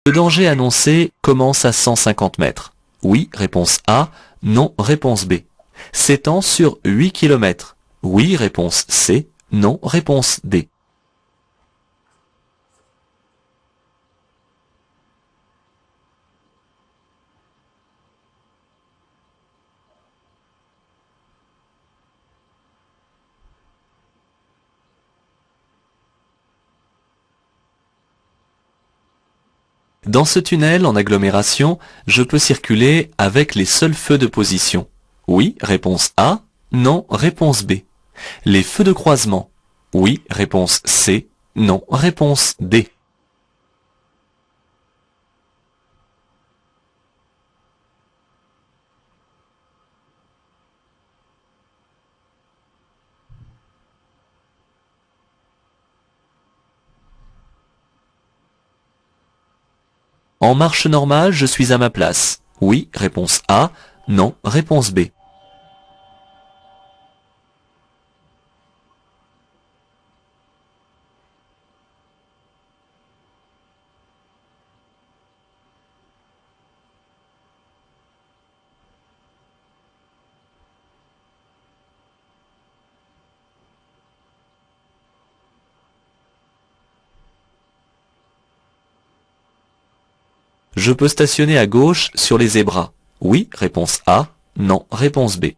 Le danger annoncé commence à 150 mètres. Oui, réponse A. Non, réponse B. S'étend sur 8 km. Oui, réponse C. Non, réponse D. Dans ce tunnel en agglomération, je peux circuler avec les seuls feux de position. Oui, réponse A. Non, réponse B. Les feux de croisement. Oui, réponse C. Non, réponse D. En marche normale, je suis à ma place. Oui, réponse A. Non, réponse B. Je peux stationner à gauche sur les zébras. Oui, réponse A. Non, réponse B.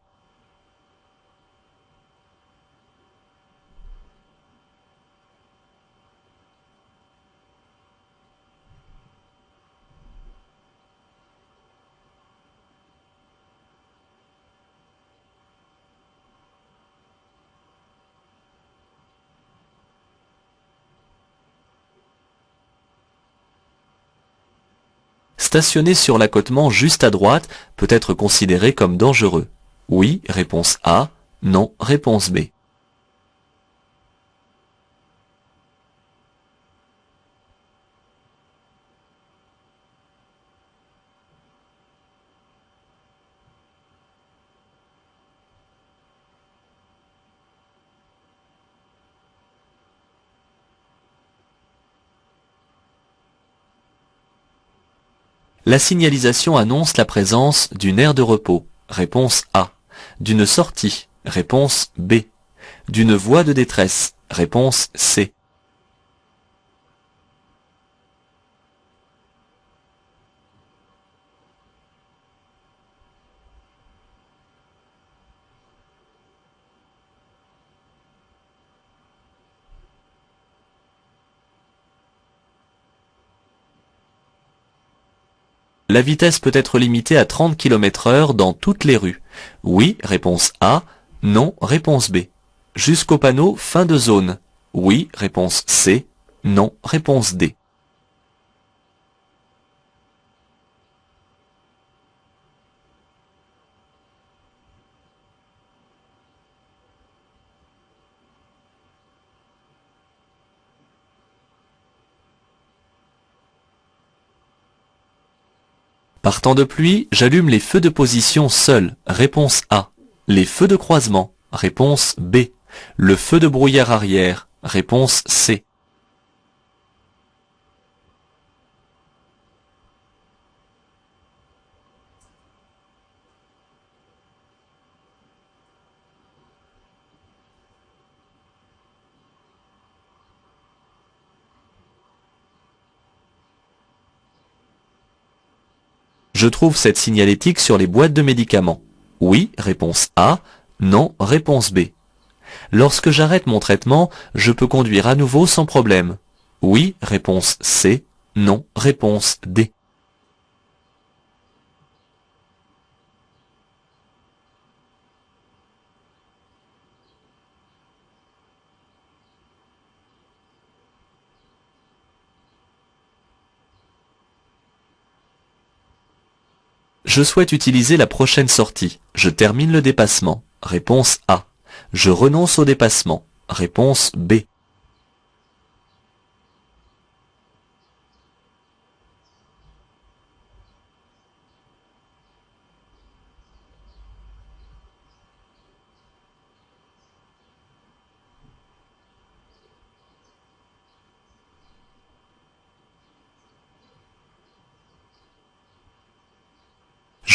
Stationner sur l'accotement juste à droite peut être considéré comme dangereux. Oui, réponse A. Non, réponse B. La signalisation annonce la présence d'une aire de repos. Réponse A. D'une sortie. Réponse B. D'une voie de détresse. Réponse C. La vitesse peut être limitée à 30 km/h dans toutes les rues. Oui, réponse A. Non, réponse B. Jusqu'au panneau fin de zone. Oui, réponse C. Non, réponse D. Par temps de pluie, j'allume les feux de position seuls. Réponse A. Les feux de croisement. Réponse B. Le feu de brouillard arrière. Réponse C. Je trouve cette signalétique sur les boîtes de médicaments. Oui, réponse A. Non, réponse B. Lorsque j'arrête mon traitement, je peux conduire à nouveau sans problème. Oui, réponse C. Non, réponse D. Je souhaite utiliser la prochaine sortie. Je termine le dépassement. Réponse A. Je renonce au dépassement. Réponse B.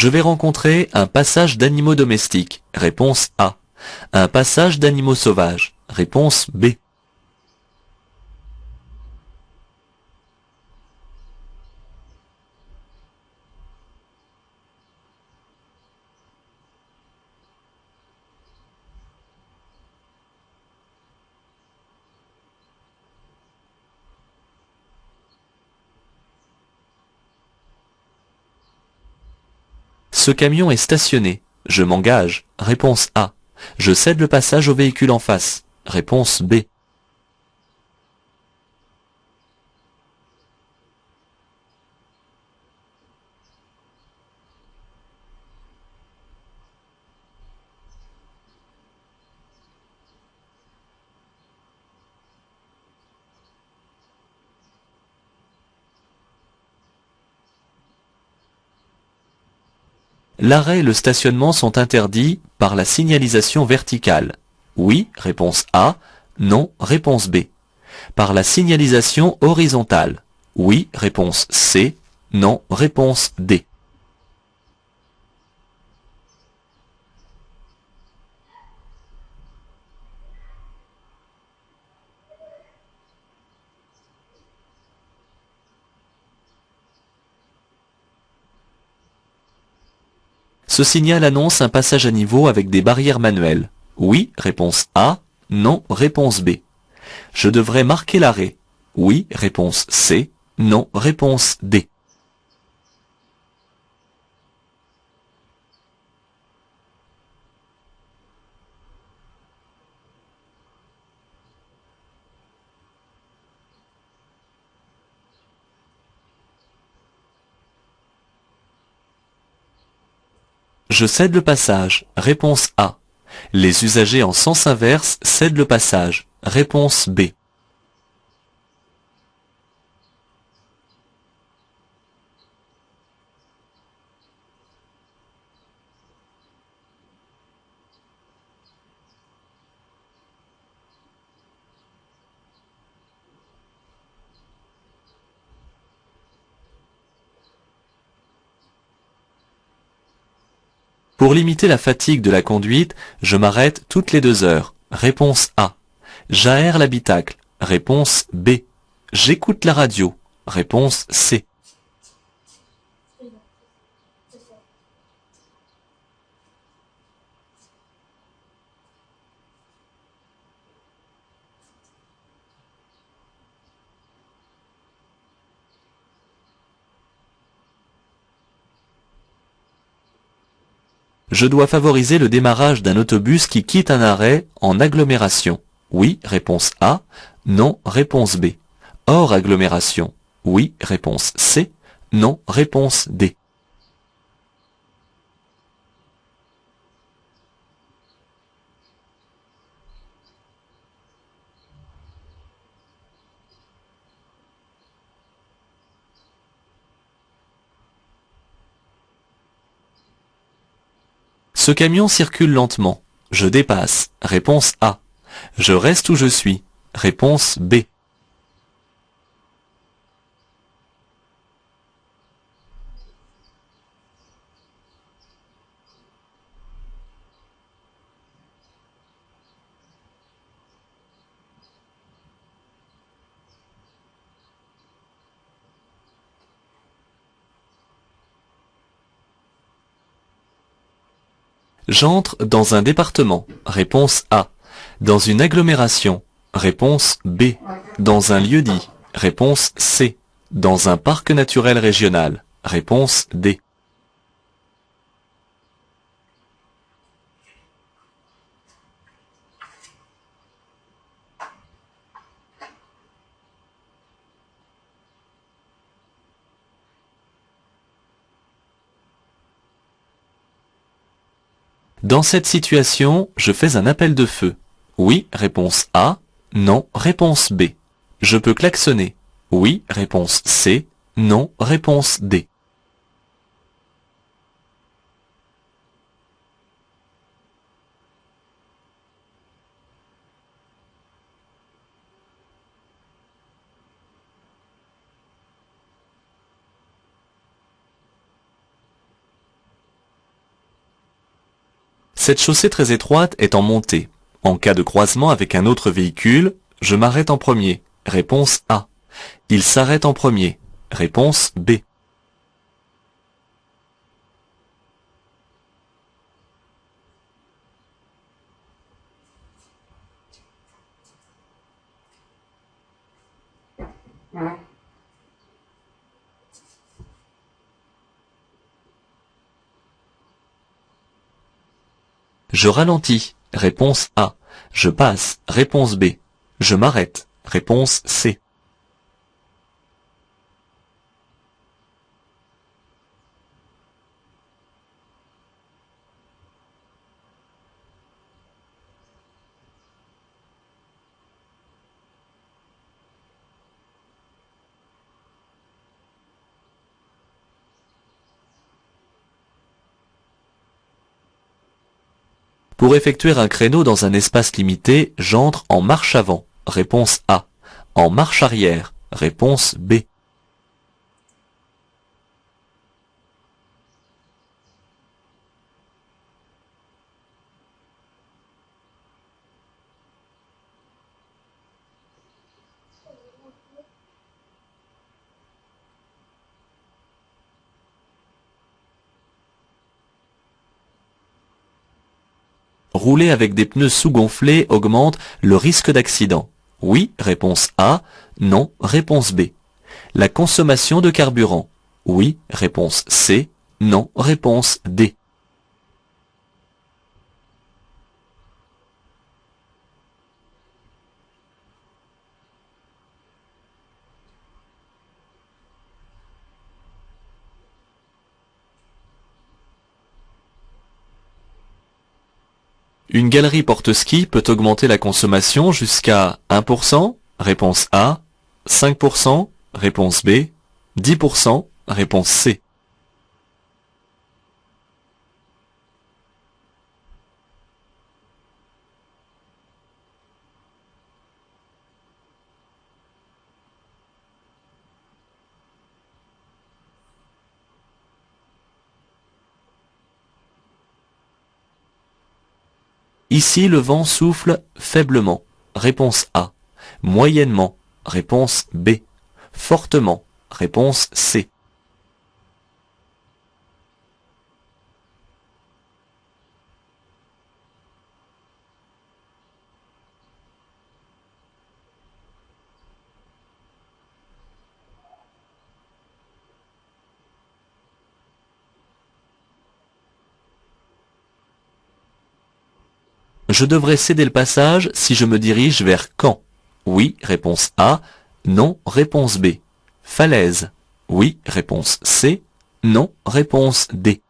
Je vais rencontrer un passage d'animaux domestiques. Réponse A. Un passage d'animaux sauvages. Réponse B. Ce camion est stationné. Je m'engage. Réponse A. Je cède le passage au véhicule en face. Réponse B. L'arrêt et le stationnement sont interdits par la signalisation verticale. Oui, réponse A. Non, réponse B. Par la signalisation horizontale. Oui, réponse C. Non, réponse D. Ce signal annonce un passage à niveau avec des barrières manuelles. Oui, réponse A. Non, réponse B. Je devrais marquer l'arrêt. Oui, réponse C. Non, réponse D. Je cède le passage. Réponse A. Les usagers en sens inverse cèdent le passage. Réponse B. Pour limiter la fatigue de la conduite, je m'arrête toutes les 2 heures. Réponse A. J'aère l'habitacle. Réponse B. J'écoute la radio. Réponse C. Je dois favoriser le démarrage d'un autobus qui quitte un arrêt en agglomération. Oui, réponse A. Non, réponse B. Hors agglomération. Oui, réponse C. Non, réponse D. Ce camion circule lentement. Je dépasse. Réponse A. Je reste où je suis. Réponse B. J'entre dans un département. Réponse A. Dans une agglomération. Réponse B. Dans un lieu-dit. Réponse C. Dans un parc naturel régional. Réponse D. Dans cette situation, je fais un appel de feu. Oui, réponse A. Non, réponse B. Je peux klaxonner. Oui, réponse C. Non, réponse D. Cette chaussée très étroite est en montée. En cas de croisement avec un autre véhicule, je m'arrête en premier. Réponse A. Il s'arrête en premier. Réponse B. Je ralentis. Réponse A. Je passe. Réponse B. Je m'arrête. Réponse C. Pour effectuer un créneau dans un espace limité, j'entre en marche avant. Réponse A. En marche arrière. Réponse B. Rouler avec des pneus sous-gonflés augmente le risque d'accident. Oui, réponse A. Non, réponse B. La consommation de carburant. Oui, réponse C. Non, réponse D. Une galerie porte-ski peut augmenter la consommation jusqu'à 1%, réponse A, 5%, réponse B, 10%, réponse C. Ici, le vent souffle faiblement. Réponse A. Moyennement. Réponse B. Fortement. Réponse C. Je devrais céder le passage si je me dirige vers Caen. Oui, réponse A. Non, réponse B. Falaise. Oui, réponse C. Non, réponse D.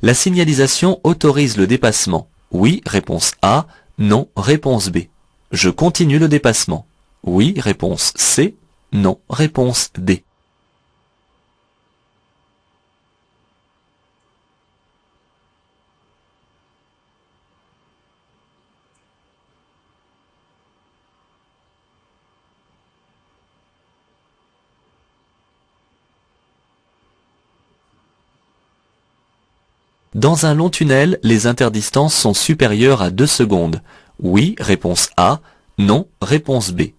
La signalisation autorise le dépassement. Oui, réponse A. Non, réponse B. Je continue le dépassement. Oui, réponse C. Non, réponse D. Dans un long tunnel, les interdistances sont supérieures à 2 secondes. Oui, réponse A. Non, réponse B.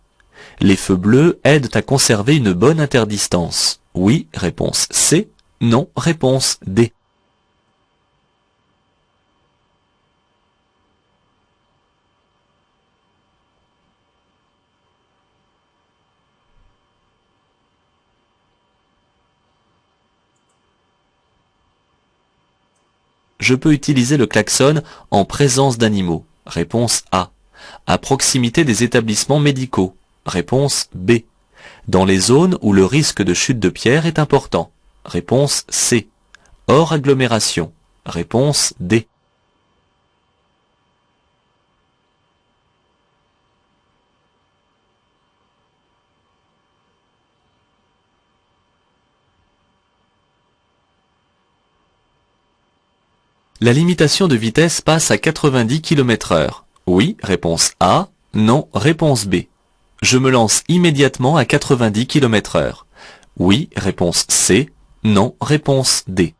Les feux bleus aident à conserver une bonne interdistance. Oui, réponse C. Non, réponse D. Je peux utiliser le klaxon en présence d'animaux. Réponse A. À proximité des établissements médicaux. Réponse B. Dans les zones où le risque de chute de pierre est important. Réponse C. Hors agglomération. Réponse D. La limitation de vitesse passe à 90 km/h. Oui, réponse A. Non, réponse B. Je me lance immédiatement à 90 km/h. Oui, réponse C. Non, réponse D.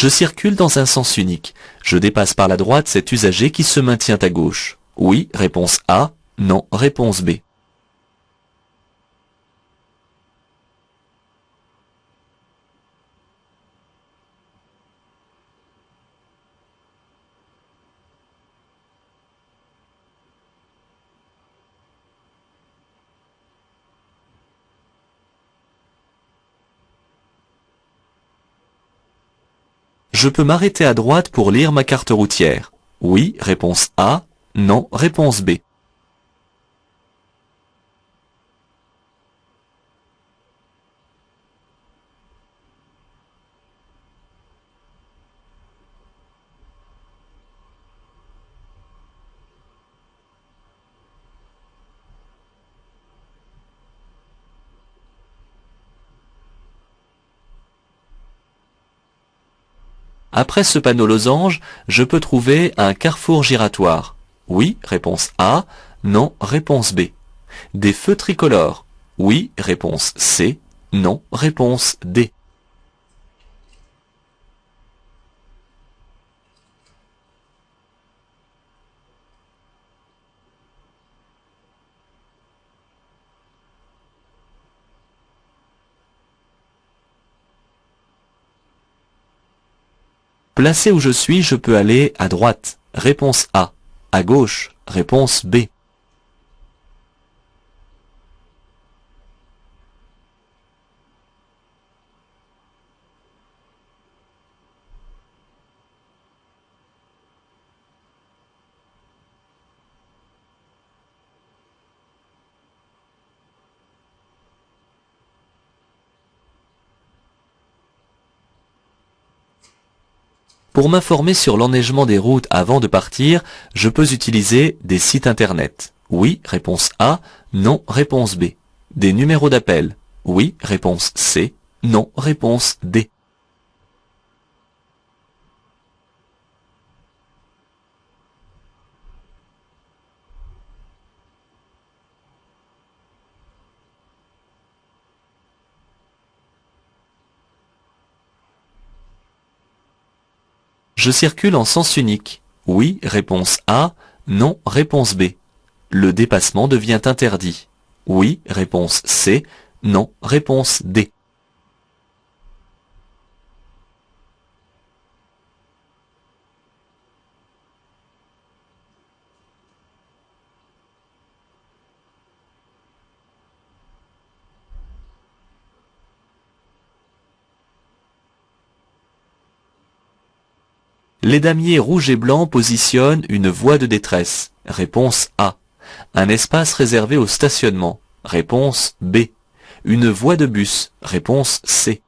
Je circule dans un sens unique. Je dépasse par la droite cet usager qui se maintient à gauche. Oui, réponse A. Non, réponse B. Je peux m'arrêter à droite pour lire ma carte routière. Oui, réponse A. Non, réponse B. Après ce panneau losange, je peux trouver un carrefour giratoire. Oui, réponse A. Non, réponse B. Des feux tricolores. Oui, réponse C. Non, réponse D. Placé où je suis, je peux aller à droite. Réponse A. À gauche. Réponse B. Pour m'informer sur l'enneigement des routes avant de partir, je peux utiliser des sites internet. Oui, réponse A. Non, réponse B. Des numéros d'appel. Oui, réponse C. Non, réponse D. Je circule en sens unique. Oui, réponse A. Non, réponse B. Le dépassement devient interdit. Oui, réponse C. Non, réponse D. Les damiers rouges et blancs positionnent une voie de détresse. Réponse A. Un espace réservé au stationnement. Réponse B. Une voie de bus. Réponse C.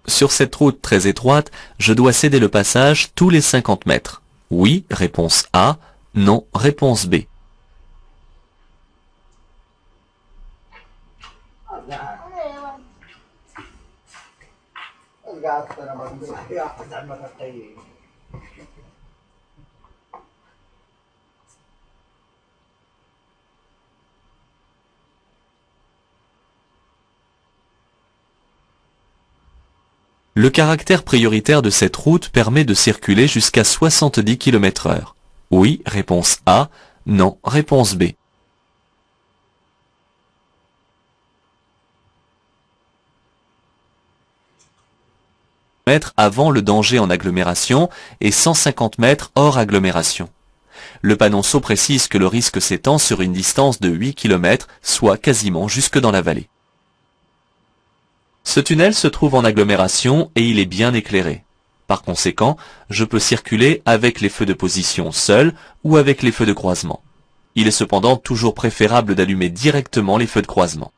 Sur cette route très étroite, je dois céder le passage tous les 50 mètres. Oui, réponse A. Non, réponse B. Le caractère prioritaire de cette route permet de circuler jusqu'à 70 km/h. Oui, réponse A. Non, réponse B. Mètres avant le danger en agglomération et 150 mètres hors agglomération. Le panonceau précise que le risque s'étend sur une distance de 8 km, soit quasiment jusque dans la vallée. Ce tunnel se trouve en agglomération et il est bien éclairé. Par conséquent, je peux circuler avec les feux de position seuls ou avec les feux de croisement. Il est cependant toujours préférable d'allumer directement les feux de croisement.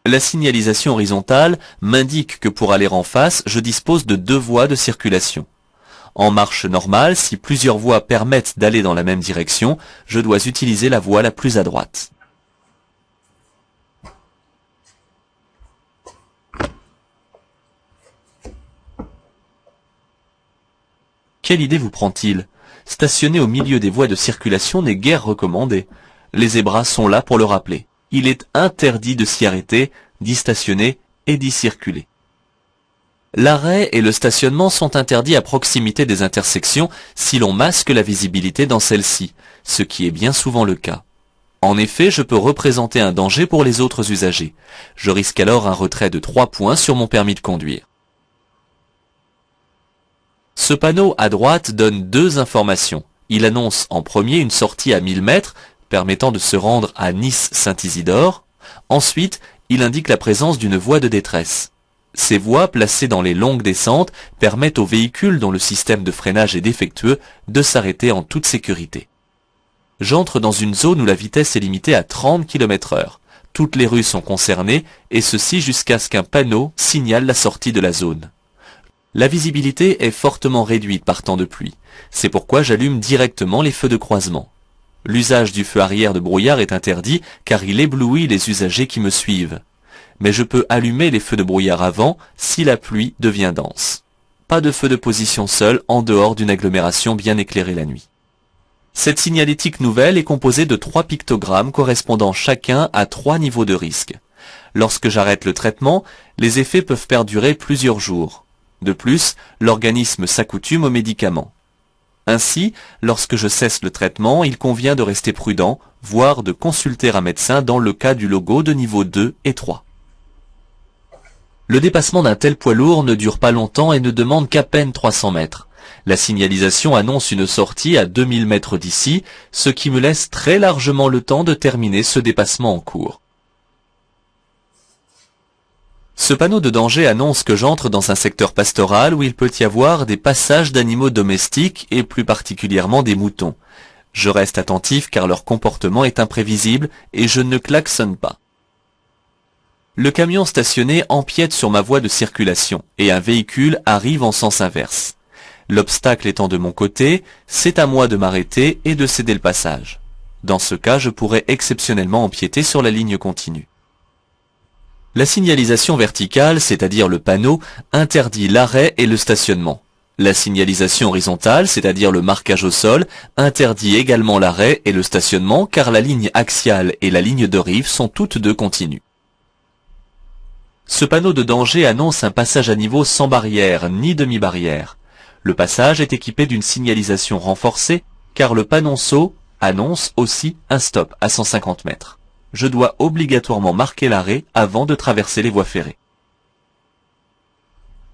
La signalisation horizontale m'indique que pour aller en face, je dispose de 2 voies de circulation. En marche normale, si plusieurs voies permettent d'aller dans la même direction, je dois utiliser la voie la plus à droite. Quelle idée vous prend-il? Stationner au milieu des voies de circulation n'est guère recommandé. Les zébras sont là pour le rappeler. Il est interdit de s'y arrêter, d'y stationner et d'y circuler. L'arrêt et le stationnement sont interdits à proximité des intersections si l'on masque la visibilité dans celles-ci, ce qui est bien souvent le cas. En effet, je peux représenter un danger pour les autres usagers. Je risque alors un retrait de 3 points sur mon permis de conduire. Ce panneau à droite donne 2 informations. Il annonce en premier une sortie à 1000 mètres, permettant de se rendre à Nice-Saint-Isidore. Ensuite, il indique la présence d'une voie de détresse. Ces voies, placées dans les longues descentes, permettent aux véhicules dont le système de freinage est défectueux de s'arrêter en toute sécurité. J'entre dans une zone où la vitesse est limitée à 30 km/h. Toutes les rues sont concernées, et ceci jusqu'à ce qu'un panneau signale la sortie de la zone. La visibilité est fortement réduite par temps de pluie. C'est pourquoi j'allume directement les feux de croisement. L'usage du feu arrière de brouillard est interdit car il éblouit les usagers qui me suivent. Mais je peux allumer les feux de brouillard avant si la pluie devient dense. Pas de feu de position seul en dehors d'une agglomération bien éclairée la nuit. Cette signalétique nouvelle est composée de 3 pictogrammes correspondant chacun à 3 niveaux de risque. Lorsque j'arrête le traitement, les effets peuvent perdurer plusieurs jours. De plus, l'organisme s'accoutume aux médicaments. Ainsi, lorsque je cesse le traitement, il convient de rester prudent, voire de consulter un médecin dans le cas du logo de niveau 2 et 3. Le dépassement d'un tel poids lourd ne dure pas longtemps et ne demande qu'à peine 300 mètres. La signalisation annonce une sortie à 2000 mètres d'ici, ce qui me laisse très largement le temps de terminer ce dépassement en cours. Ce panneau de danger annonce que j'entre dans un secteur pastoral où il peut y avoir des passages d'animaux domestiques et plus particulièrement des moutons. Je reste attentif car leur comportement est imprévisible et je ne klaxonne pas. Le camion stationné empiète sur ma voie de circulation et un véhicule arrive en sens inverse. L'obstacle étant de mon côté, c'est à moi de m'arrêter et de céder le passage. Dans ce cas, je pourrais exceptionnellement empiéter sur la ligne continue. La signalisation verticale, c'est-à-dire le panneau, interdit l'arrêt et le stationnement. La signalisation horizontale, c'est-à-dire le marquage au sol, interdit également l'arrêt et le stationnement car la ligne axiale et la ligne de rive sont toutes 2 continues. Ce panneau de danger annonce un passage à niveau sans barrière ni demi-barrière. Le passage est équipé d'une signalisation renforcée car le panonceau annonce aussi un stop à 150 mètres. Je dois obligatoirement marquer l'arrêt avant de traverser les voies ferrées.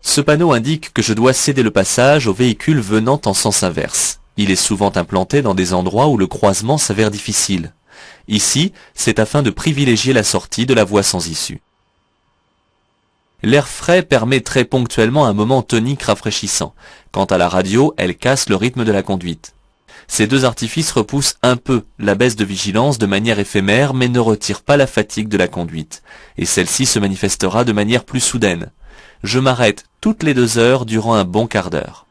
Ce panneau indique que je dois céder le passage aux véhicules venant en sens inverse. Il est souvent implanté dans des endroits où le croisement s'avère difficile. Ici, c'est afin de privilégier la sortie de la voie sans issue. L'air frais permet très ponctuellement un moment tonique rafraîchissant. Quant à la radio, elle casse le rythme de la conduite. Ces 2 artifices repoussent un peu la baisse de vigilance de manière éphémère mais ne retirent pas la fatigue de la conduite. Et celle-ci se manifestera de manière plus soudaine. Je m'arrête toutes les 2 heures durant un bon quart d'heure.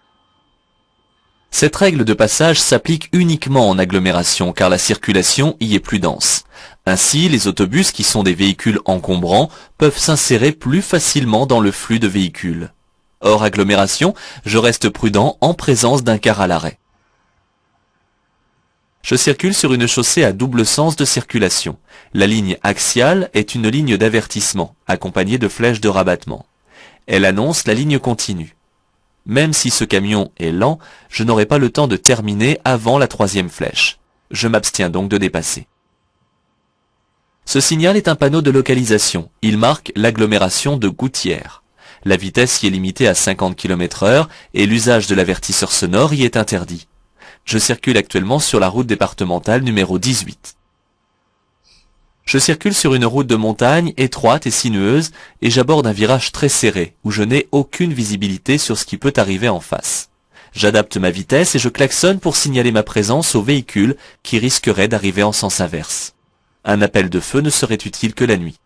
Cette règle de passage s'applique uniquement en agglomération car la circulation y est plus dense. Ainsi, les autobus qui sont des véhicules encombrants peuvent s'insérer plus facilement dans le flux de véhicules. Hors agglomération, je reste prudent en présence d'un car à l'arrêt. Je circule sur une chaussée à double sens de circulation. La ligne axiale est une ligne d'avertissement, accompagnée de flèches de rabattement. Elle annonce la ligne continue. Même si ce camion est lent, je n'aurai pas le temps de terminer avant la 3e flèche. Je m'abstiens donc de dépasser. Ce signal est un panneau de localisation. Il marque l'agglomération de Gouttières. La vitesse y est limitée à 50 km/h et l'usage de l'avertisseur sonore y est interdit. Je circule actuellement sur la route départementale numéro 18. Je circule sur une route de montagne étroite et sinueuse et j'aborde un virage très serré où je n'ai aucune visibilité sur ce qui peut arriver en face. J'adapte ma vitesse et je klaxonne pour signaler ma présence aux véhicules qui risqueraient d'arriver en sens inverse. Un appel de feu ne serait utile que la nuit.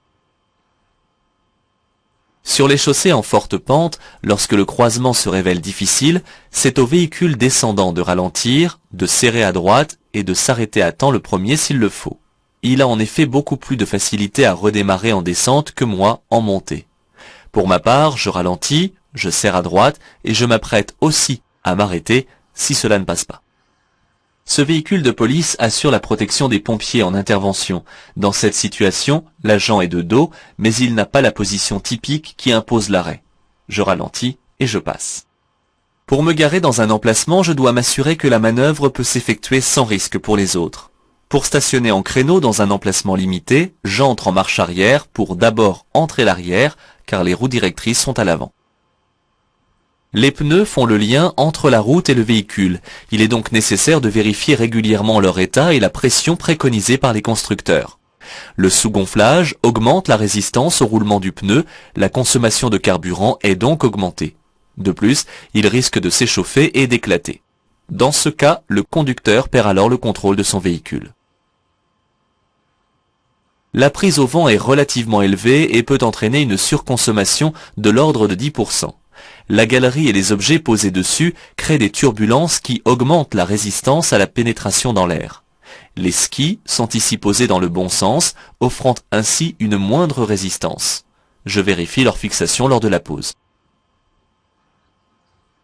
Sur les chaussées en forte pente, lorsque le croisement se révèle difficile, c'est au véhicule descendant de ralentir, de serrer à droite et de s'arrêter à temps le premier s'il le faut. Il a en effet beaucoup plus de facilité à redémarrer en descente que moi en montée. Pour ma part, je ralentis, je serre à droite et je m'apprête aussi à m'arrêter si cela ne passe pas. Ce véhicule de police assure la protection des pompiers en intervention. Dans cette situation, l'agent est de dos, mais il n'a pas la position typique qui impose l'arrêt. Je ralentis et je passe. Pour me garer dans un emplacement, je dois m'assurer que la manœuvre peut s'effectuer sans risque pour les autres. Pour stationner en créneau dans un emplacement limité, j'entre en marche arrière pour d'abord entrer l'arrière, car les roues directrices sont à l'avant. Les pneus font le lien entre la route et le véhicule. Il est donc nécessaire de vérifier régulièrement leur état et la pression préconisée par les constructeurs. Le sous-gonflage augmente la résistance au roulement du pneu, la consommation de carburant est donc augmentée. De plus, il risque de s'échauffer et d'éclater. Dans ce cas, le conducteur perd alors le contrôle de son véhicule. La prise au vent est relativement élevée et peut entraîner une surconsommation de l'ordre de 10%. La galerie et les objets posés dessus créent des turbulences qui augmentent la résistance à la pénétration dans l'air. Les skis sont ici posés dans le bon sens, offrant ainsi une moindre résistance. Je vérifie leur fixation lors de la pose.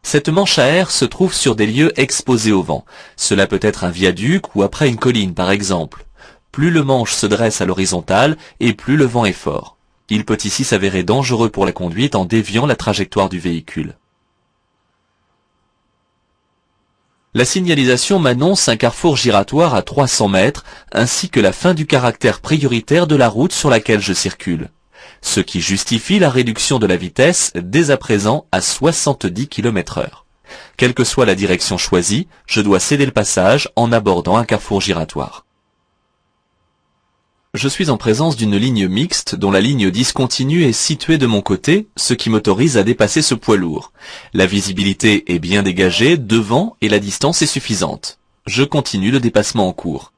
Cette manche à air se trouve sur des lieux exposés au vent. Cela peut être un viaduc ou après une colline par exemple. Plus le manche se dresse à l'horizontale et plus le vent est fort. Il peut ici s'avérer dangereux pour la conduite en déviant la trajectoire du véhicule. La signalisation m'annonce un carrefour giratoire à 300 mètres ainsi que la fin du caractère prioritaire de la route sur laquelle je circule, ce qui justifie la réduction de la vitesse dès à présent à 70 km/h. Quelle que soit la direction choisie, je dois céder le passage en abordant un carrefour giratoire. Je suis en présence d'une ligne mixte dont la ligne discontinue est située de mon côté, ce qui m'autorise à dépasser ce poids lourd. La visibilité est bien dégagée devant et la distance est suffisante. Je continue le dépassement en cours.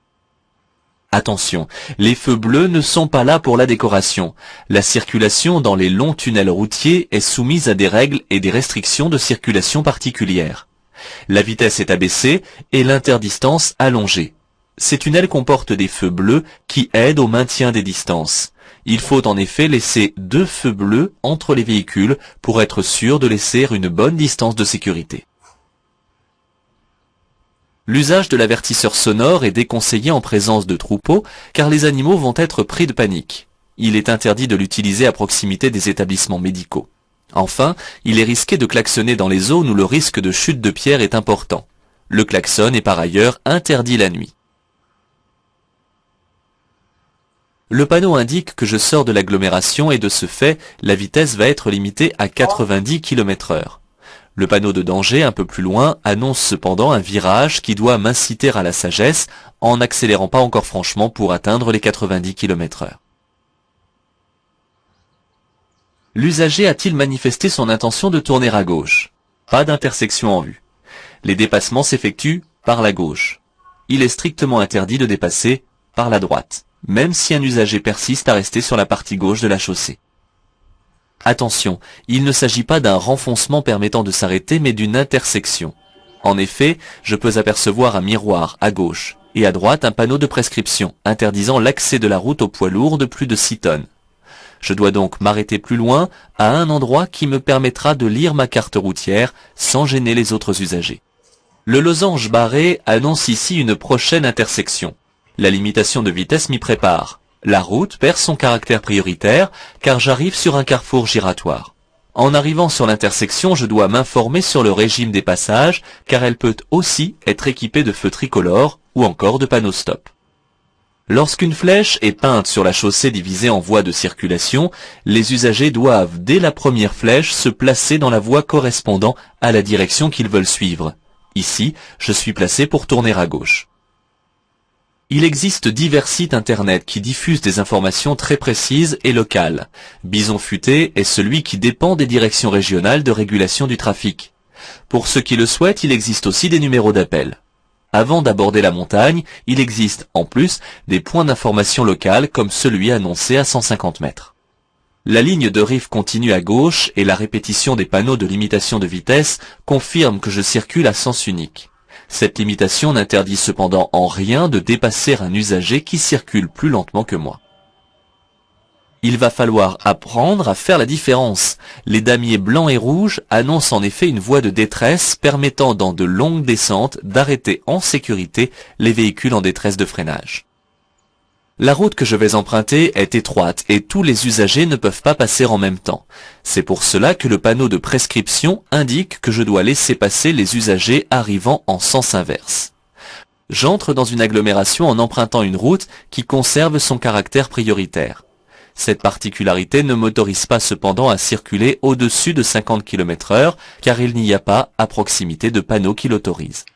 Attention, les feux bleus ne sont pas là pour la décoration. La circulation dans les longs tunnels routiers est soumise à des règles et des restrictions de circulation particulières. La vitesse est abaissée et l'interdistance allongée. Ces tunnels comportent des feux bleus qui aident au maintien des distances. Il faut en effet laisser 2 feux bleus entre les véhicules pour être sûr de laisser une bonne distance de sécurité. L'usage de l'avertisseur sonore est déconseillé en présence de troupeaux car les animaux vont être pris de panique. Il est interdit de l'utiliser à proximité des établissements médicaux. Enfin, il est risqué de klaxonner dans les zones où le risque de chute de pierre est important. Le klaxon est par ailleurs interdit la nuit. Le panneau indique que je sors de l'agglomération et de ce fait, la vitesse va être limitée à 90 km/h. Le panneau de danger un peu plus loin annonce cependant un virage qui doit m'inciter à la sagesse en n'accélérant pas encore franchement pour atteindre les 90 km/h. L'usager a-t-il manifesté son intention de tourner à gauche? Pas d'intersection en vue. Les dépassements s'effectuent par la gauche. Il est strictement interdit de dépasser par la droite, même si un usager persiste à rester sur la partie gauche de la chaussée. Attention, il ne s'agit pas d'un renfoncement permettant de s'arrêter, mais d'une intersection. En effet, je peux apercevoir un miroir à gauche et à droite un panneau de prescription interdisant l'accès de la route aux poids lourds de plus de 6 tonnes. Je dois donc m'arrêter plus loin à un endroit qui me permettra de lire ma carte routière sans gêner les autres usagers. Le losange barré annonce ici une prochaine intersection. La limitation de vitesse m'y prépare. La route perd son caractère prioritaire car j'arrive sur un carrefour giratoire. En arrivant sur l'intersection, je dois m'informer sur le régime des passages car elle peut aussi être équipée de feux tricolores ou encore de panneaux stop. Lorsqu'une flèche est peinte sur la chaussée divisée en voies de circulation, les usagers doivent, dès la première flèche, se placer dans la voie correspondant à la direction qu'ils veulent suivre. Ici, je suis placé pour tourner à gauche. Il existe divers sites internet qui diffusent des informations très précises et locales. Bison Futé est celui qui dépend des directions régionales de régulation du trafic. Pour ceux qui le souhaitent, il existe aussi des numéros d'appel. Avant d'aborder la montagne, il existe, en plus, des points d'information locales comme celui annoncé à 150 mètres. La ligne de rive continue à gauche et la répétition des panneaux de limitation de vitesse confirment que je circule à sens unique. Cette limitation n'interdit cependant en rien de dépasser un usager qui circule plus lentement que moi. Il va falloir apprendre à faire la différence. Les damiers blancs et rouges annoncent en effet une voie de détresse permettant dans de longues descentes d'arrêter en sécurité les véhicules en détresse de freinage. La route que je vais emprunter est étroite et tous les usagers ne peuvent pas passer en même temps. C'est pour cela que le panneau de prescription indique que je dois laisser passer les usagers arrivant en sens inverse. J'entre dans une agglomération en empruntant une route qui conserve son caractère prioritaire. Cette particularité ne m'autorise pas cependant à circuler au-dessus de 50 km/h car il n'y a pas à proximité de panneaux qui l'autorisent.